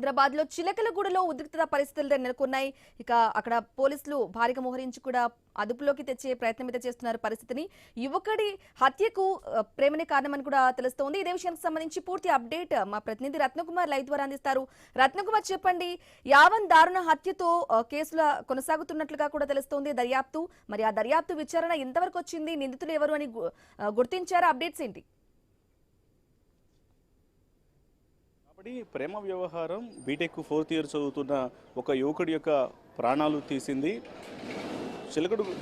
సికింద్రాబాద్ లో చిలకలగూడలో ఉద్రిక్తత పరిస్థితులు నెలకొన్నాయి. ఇక అక్కడ పోలీసులు భారీగా మోహరించి కూడా అదుపులోకి తెచ్చే ప్రయత్నం అయితే చేస్తున్నారు పరిస్థితిని. యువకుడి హత్యకు ప్రేమనే కారణమని కూడా తెలుస్తోంది. ఇదే విషయానికి సంబంధించి పూర్తి అప్డేట్ మా ప్రతినిధి రత్నకుమార్ లైవ్ ద్వారా అందిస్తారు. రత్నకుమార్, చెప్పండి, యావన్ దారుణ హత్యతో కేసుల కొనసాగుతున్నట్లుగా కూడా తెలుస్తోంది దర్యాప్తు. మరి ఆ దర్యాప్తు విచారణ ఎంతవరకు వచ్చింది, నిందితులు ఎవరు అని గుర్తించారా? అప్డేట్స్ ఏంటి? ప్రేమ వ్యవహారం బీటెక్ 4th ఇయర్ చదువుతున్న ఒక యువకుడి యొక్క ప్రాణాలు తీసింది.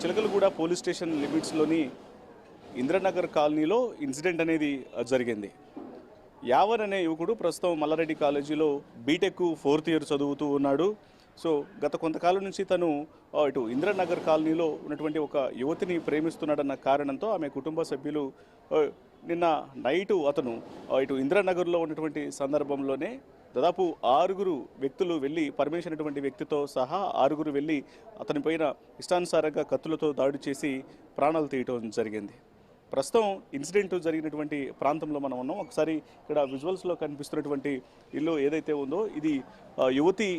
చిలకలగూడ పోలీస్ స్టేషన్ లిమిట్స్లోని ఇంద్రనగర్ కాలనీలో ఇన్సిడెంట్ అనేది జరిగింది. యావన్ అనే యువకుడు ప్రస్తుతం మల్లారెడ్డి కాలేజీలో బీటెక్ 4th ఇయర్ చదువుతూ ఉన్నాడు. సో గత కొంతకాలం నుంచి తను ఇటు ఇంద్రనగర్ కాలనీలో ఉన్నటువంటి ఒక యువతిని ప్రేమిస్తున్నాడన్న కారణంతో ఆమె కుటుంబ సభ్యులు నిన్న నైటు అతను ఇటు ఇంద్రనగర్లో ఉన్నటువంటి సందర్భంలోనే దాదాపు 6 వ్యక్తులు వెళ్ళి, పరమేశ్ అనేటువంటి వ్యక్తితో సహా 6 వెళ్ళి అతనిపైన ఇష్టానుసారంగా కత్తులతో దాడి చేసి ప్రాణాలు తీయటం జరిగింది. ప్రస్తుతం ఇన్సిడెంట్ జరిగినటువంటి ప్రాంతంలో మనం ఉన్నాం. ఒకసారి ఇక్కడ విజువల్స్లో కనిపిస్తున్నటువంటి ఇల్లు ఏదైతే ఉందో ఇది యువతి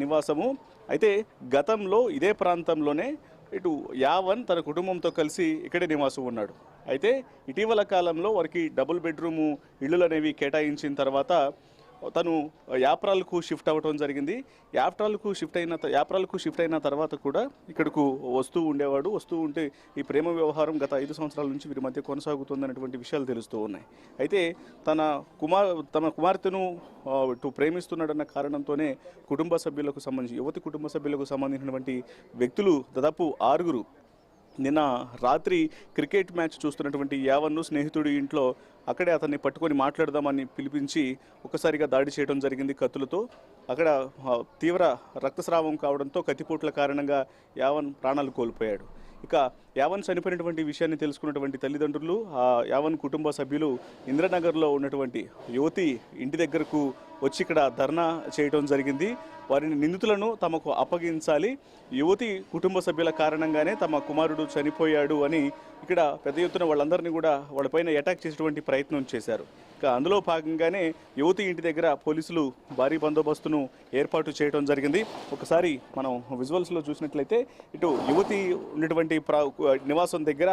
నివాసము. అయితే గతంలో ఇదే ప్రాంతంలోనే ఇటు యావన్ తన కుటుంబంతో కలిసి ఇక్కడే నివాసం ఉన్నాడు. అయితే ఇటీవల కాలంలో వారికి డబుల్ బెడ్రూము ఇళ్ళు అనేవి కేటాయించిన తర్వాత తను యాప్రాలకు షిఫ్ట్ అవ్వడం జరిగింది. యాప్రాలకు షిఫ్ట్ అయిన తర్వాత కూడా ఇక్కడకు వస్తూ ఉంటే ఈ ప్రేమ వ్యవహారం గత 5 సంవత్సరాల నుంచి వీరి మధ్య కొనసాగుతుందనేటువంటి విషయాలు తెలుస్తూ ఉన్నాయి. అయితే తమ కుమార్తెను ఇటు ప్రేమిస్తున్నాడన్న కారణంతోనే యువతి కుటుంబ సభ్యులకు సంబంధించినటువంటి వ్యక్తులు దాదాపు 6 నిన్న రాత్రి క్రికెట్ మ్యాచ్ చూస్తున్నటువంటి యావన్ను స్నేహితుడి ఇంట్లో అక్కడే అతన్ని పట్టుకొని మాట్లాడదామని పిలిపించి ఒక్కసారిగా దాడి చేయడం జరిగింది కత్తులతో. అక్కడ తీవ్ర రక్తస్రావం కావడంతో కత్తిపోట్ల కారణంగా యావన్ ప్రాణాలు కోల్పోయాడు. ఇక యావన్ చనిపోయినటువంటి విషయాన్ని తెలుసుకున్నటువంటి తల్లిదండ్రులు, యావన్ కుటుంబ సభ్యులు ఇంద్రనగర్లో ఉన్నటువంటి యువతి ఇంటి దగ్గరకు వచ్చి ఇక్కడ ధర్నా చేయడం జరిగింది. వారిని నిందితులను తమకు అప్పగించాలి, యువతి కుటుంబ సభ్యుల కారణంగానే తమ కుమారుడు చనిపోయాడు అని ఇక్కడ పెద్ద ఎత్తున వాళ్ళందరినీ కూడా వాళ్ళపైన అటాక్ చేసేటువంటి ప్రయత్నం చేశారు. ఇక అందులో భాగంగానే యువతి ఇంటి దగ్గర పోలీసులు భారీ బందోబస్తును ఏర్పాటు చేయడం జరిగింది. ఒకసారి మనం విజువల్స్లో చూసినట్లయితే ఇటు యువతి ఉన్నటువంటి నివాసం దగ్గర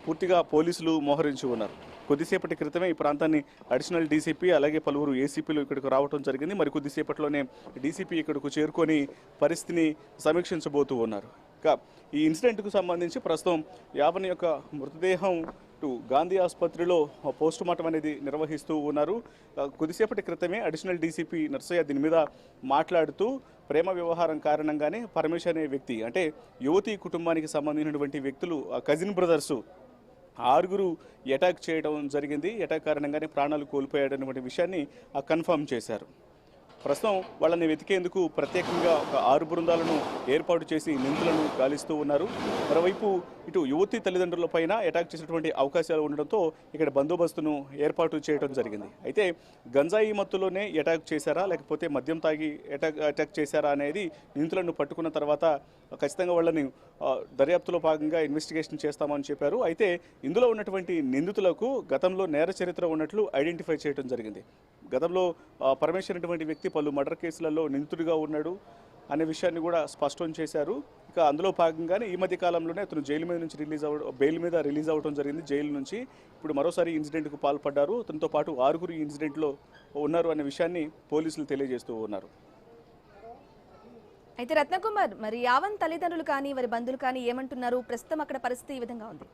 పూర్తిగా పోలీసులు మోహరించి ఉన్నారు. కొద్దిసేపటి క్రితమే ఈ ప్రాంతాన్ని అడిషనల్ డీసీపీ అలాగే పలువురు ఏసీపీలు ఇక్కడికి రావడం జరిగింది. మరి కొద్దిసేపట్లోనే డీసీపీ ఇక్కడకు చేరుకొని పరిస్థితిని సమీక్షించబోతూ ఉన్నారు. ఇక ఈ ఇన్సిడెంట్కు సంబంధించి ప్రస్తుతం యావన్ యొక్క మృతదేహం గాంధీ ఆసుపత్రిలో పోస్ట్ మార్టం అనేది నిర్వహిస్తూ ఉన్నారు. కొద్దిసేపటి క్రితమే అడిషనల్ డీసీపీ నర్సయ్య దీని మీద మాట్లాడుతూ ప్రేమ వ్యవహారం కారణంగానే పరమేశ్ అనే వ్యక్తి, అంటే యువతి కుటుంబానికి సంబంధించినటువంటి వ్యక్తులు కజిన్ బ్రదర్సు 6 అటాక్ చేయడం జరిగింది. అటాక్ కారణంగానే ప్రాణాలు కోల్పోయాడనేటువంటి విషయాన్ని కన్ఫర్మ్ చేశారు. ప్రస్తుతం వాళ్ళని వెతికేందుకు ప్రత్యేకంగా ఒక 6 బృందాలను ఏర్పాటు చేసి నిందితులను గాలిస్తూ ఉన్నారు. మరోవైపు ఇటు యువతి తల్లిదండ్రుల పైన అటాక్ చేసినటువంటి అవకాశాలు ఉండడంతో ఇక్కడ బందోబస్తును ఏర్పాటు చేయడం జరిగింది. అయితే గంజాయి మత్తులోనే అటాక్ చేశారా లేకపోతే మద్యం తాగి అటాక్ చేశారా అనేది నిందితులను పట్టుకున్న తర్వాత ఖచ్చితంగా వాళ్ళని దర్యాప్తులో భాగంగా ఇన్వెస్టిగేషన్ చేస్తామని చెప్పారు. అయితే ఇందులో ఉన్నటువంటి నిందితులకు గతంలో నేర చరిత్ర ఉన్నట్లు ఐడెంటిఫై చేయడం జరిగింది. గతంలో పరమేశ్ అనేటువంటి వ్యక్తి పలు మర్డర్ కేసులలో నిందితుడిగా ఉన్నాడు అనే విషయాన్ని కూడా స్పష్టం చేశారు. ఇక అందులో భాగంగానే ఈ మధ్య కాలంలోనే అతను బెయిల్ మీద రిలీజ్ అవ్వడం జరిగింది జైలు నుంచి. ఇప్పుడు మరోసారి ఇన్సిడెంట్కు పాల్పడ్డారు. అతనితో పాటు 6 ఈ ఇన్సిడెంట్లో ఉన్నారు అనే విషయాన్ని పోలీసులు తెలియజేస్తూ ఉన్నారు. అయితే రత్నకుమార్, మరి యావన్ తల్లిదండ్రులు కానీ వారి బంధువులు కానీ ఏమంటున్నారు? ప్రస్తుతం అక్కడ పరిస్థితి ఈ విధంగా ఉంది.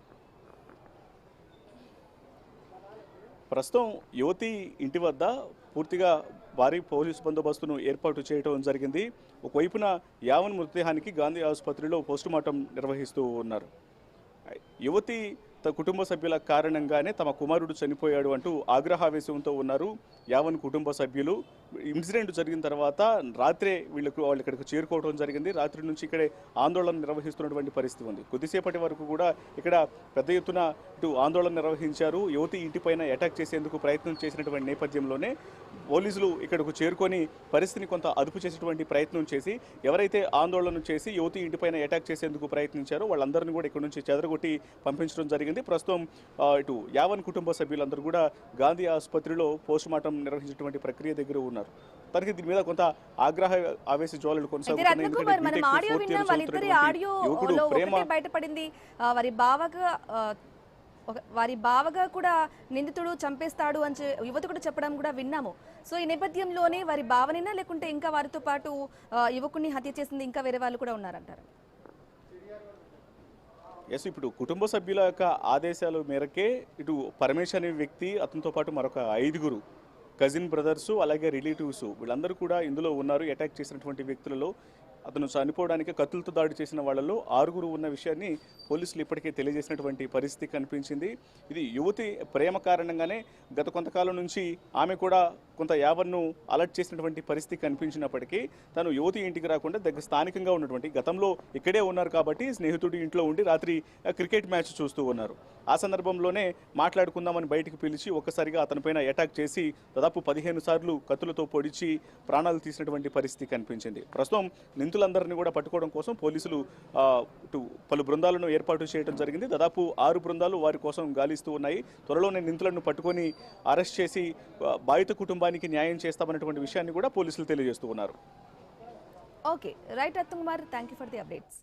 ప్రస్తుతం యువతి ఇంటి వద్ద పూర్తిగా భారీ పోలీసు బందోబస్తును ఏర్పాటు చేయడం జరిగింది. ఒకవైపున యావన్ మృతదేహానికి గాంధీ ఆసుపత్రిలో పోస్టుమార్టం నిర్వహిస్తూ ఉన్నారు. యువతి కుటుంబ సభ్యుల కారణంగానే తమ కుమారుడు చనిపోయాడు అంటూ ఆగ్రహావేశంతో ఉన్నారు యావన్ కుటుంబ సభ్యులు. ఇన్సిడెంట్ జరిగిన తర్వాత రాత్రే వాళ్ళు ఇక్కడికి చేరుకోవడం జరిగింది. రాత్రి నుంచి ఇక్కడే ఆందోళన నిర్వహిస్తున్నటువంటి పరిస్థితి ఉంది. కొద్దిసేపటి వరకు కూడా ఇక్కడ పెద్ద ఎత్తున ఇటు ఆందోళన నిర్వహించారు. యువతి ఇంటిపైన అటాక్ చేసేందుకు ప్రయత్నం చేసినటువంటి నేపథ్యంలోనే పోలీసులు ఇక్కడకు చేరుకొని పరిస్థితిని కొంత అదుపు చేసేటువంటి ప్రయత్నం చేసి ఎవరైతే ఆందోళన చేసి యువతి ఇంటిపైన అటాక్ చేసేందుకు ప్రయత్నించారో వాళ్ళందరినీ కూడా ఇక్కడ నుంచి చెదరగొట్టి పంపించడం జరిగింది. జరిగింది. ప్రస్తుతం ఇటు యావన్ కుటుంబ సభ్యులందరూ కూడా గాంధీ ఆసుపత్రిలో పోస్టుమార్టం నిర్వహించినటువంటి ప్రక్రియ దగ్గర ఉన్నారు. తనకి దీని మీద కొంత ఆగ్రహ ఆవేశ జ్వాలలు కొనసాగుతున్నాయి. రత్నకుమార్, మనం ఆడియో విన్నాం, వాళ్ళిద్దరి ఆడియోలో ఒకటే బయటపడింది. వారి బావగా కూడా నిందితుడు చంపేస్తాడు అని యువకుడు చెప్పడం కూడా విన్నాము. సో ఈ నేపథ్యంలోనే వారి బావనినా లేకుంటే ఇంకా వారితో పాటు యువకుడిని హత్య చేసింది ఇంకా వేరే వాళ్ళు కూడా ఉన్నారంటారు? ఎస్, ఇప్పుడు కుటుంబ సభ్యుల యొక్క ఆదేశాల మేరకే ఇటు పరమేశ్ అనే వ్యక్తి, అతనితో పాటు మరొక 5గురు కజిన్ బ్రదర్సు అలాగే రిలేటివ్స్ వీళ్ళందరూ కూడా ఇందులో ఉన్నారు. అటాక్ చేసినటువంటి వ్యక్తులలో అతను చనిపోవడానికి కత్తులతో దాడి చేసిన వాళ్ళలో 6గురు ఉన్న విషయాన్ని పోలీసులు ఇప్పటికే తెలియజేసినటువంటి పరిస్థితి కనిపించింది. ఇది యువతి ప్రేమ కారణంగానే గత కొంతకాలం నుంచి ఆమె కూడా కొంత యావన్ను అలర్ట్ చేసినటువంటి పరిస్థితి కనిపించినప్పటికీ తను యువతి ఇంటికి రాకుండా దగ్గర స్థానికంగా ఉన్నటువంటి గతంలో ఇక్కడే ఉన్నారు కాబట్టి స్నేహితుడి ఇంట్లో ఉండి రాత్రి క్రికెట్ మ్యాచ్ చూస్తూ ఉన్నారు. ఆ సందర్భంలోనే మాట్లాడుకుందామని బయటికి పిలిచి ఒక్కసారిగా అతనిపైన అటాక్ చేసి దాదాపు 15 సార్లు కత్తులతో పొడిచి ప్రాణాలు తీసినటువంటి పరిస్థితి కనిపించింది. ప్రస్తుతం నిందితులందరినీ కూడా పట్టుకోవడం కోసం పోలీసులు ఇటు పలు బృందాలను ఏర్పాటు చేయడం జరిగింది. దాదాపు 6 బృందాలు వారి కోసం గాలిస్తూ ఉన్నాయి. త్వరలోనే నిందితులను పట్టుకొని అరెస్ట్ చేసి బాధిత కుటుంబానికి న్యాయం చేస్తామన్నటువంటి విషయాన్ని కూడా పోలీసులు తెలియజేస్తూ ఉన్నారు. Okay, right Ratnakumar, thank you for the updates.